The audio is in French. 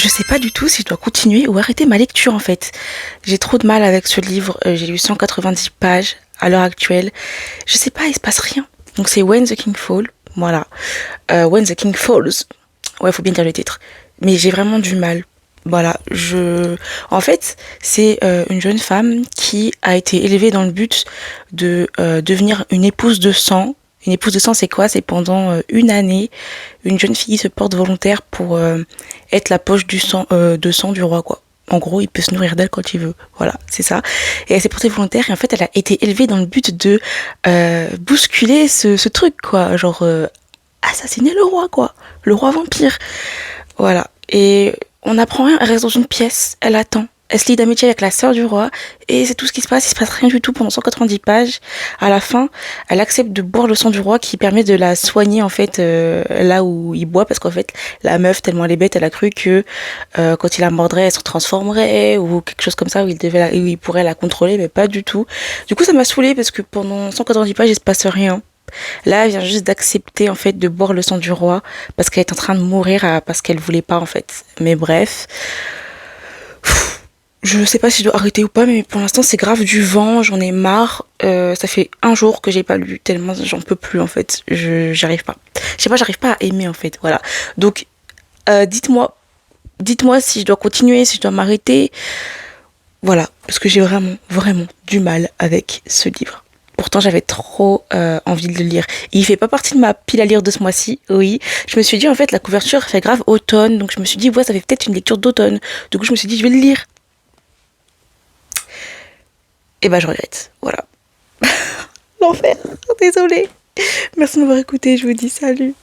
Je sais pas du tout si je dois continuer ou arrêter ma lecture en fait. J'ai trop de mal avec ce livre. J'ai lu 190 pages à l'heure actuelle. Je sais pas, il se passe rien. Donc c'est When the King Fall. Voilà. When the King Falls. Ouais, faut bien dire le titre. Mais j'ai vraiment du mal. Voilà, en fait, c'est une jeune femme qui a été élevée dans le but de devenir une épouse de sang. Une épouse de sang, c'est quoi? C'est pendant une année, une jeune fille se porte volontaire pour être la poche de sang du roi, quoi. En gros, il peut se nourrir d'elle quand il veut. Voilà, c'est ça. Et elle s'est portée volontaire et en fait, elle a été élevée dans le but de bousculer ce truc, quoi. Genre, assassiner le roi, quoi. Le roi vampire. Voilà. Et on apprend rien, elle reste dans une pièce, elle attend. Elle se lie d'amitié avec la sœur du roi, et c'est tout ce qui se passe, il se passe rien du tout pendant 190 pages. À la fin, elle accepte de boire le sang du roi qui permet de la soigner, en fait, là où il boit, parce qu'en fait, la meuf, tellement elle est bête, elle a cru que quand il la mordrait, elle se transformerait, ou quelque chose comme ça, où il pourrait la contrôler, mais pas du tout. Du coup, ça m'a saoulée, parce que pendant 190 pages, il se passe rien. Là, elle vient juste d'accepter en fait de boire le sang du roi parce qu'elle est en train de mourir parce qu'elle voulait pas en fait. Mais bref, je sais pas si je dois arrêter ou pas, mais pour l'instant c'est grave du vent, j'en ai marre. Ça fait un jour que j'ai pas lu tellement j'en peux plus en fait. J'arrive pas. Je sais pas, j'arrive pas à aimer en fait. Voilà. Donc dites-moi si je dois continuer, si je dois m'arrêter. Voilà, parce que j'ai vraiment, vraiment du mal avec ce livre. Pourtant, j'avais trop envie de le lire. Il fait pas partie de ma pile à lire de ce mois-ci, oui. Je me suis dit, en fait, la couverture fait grave automne. Donc, je me suis dit, ouais, ça fait peut-être une lecture d'automne. Du coup, je me suis dit, je vais le lire. Et bah, je regrette. Voilà. L'enfer. Désolée. Merci de m'avoir écouté. Je vous dis salut.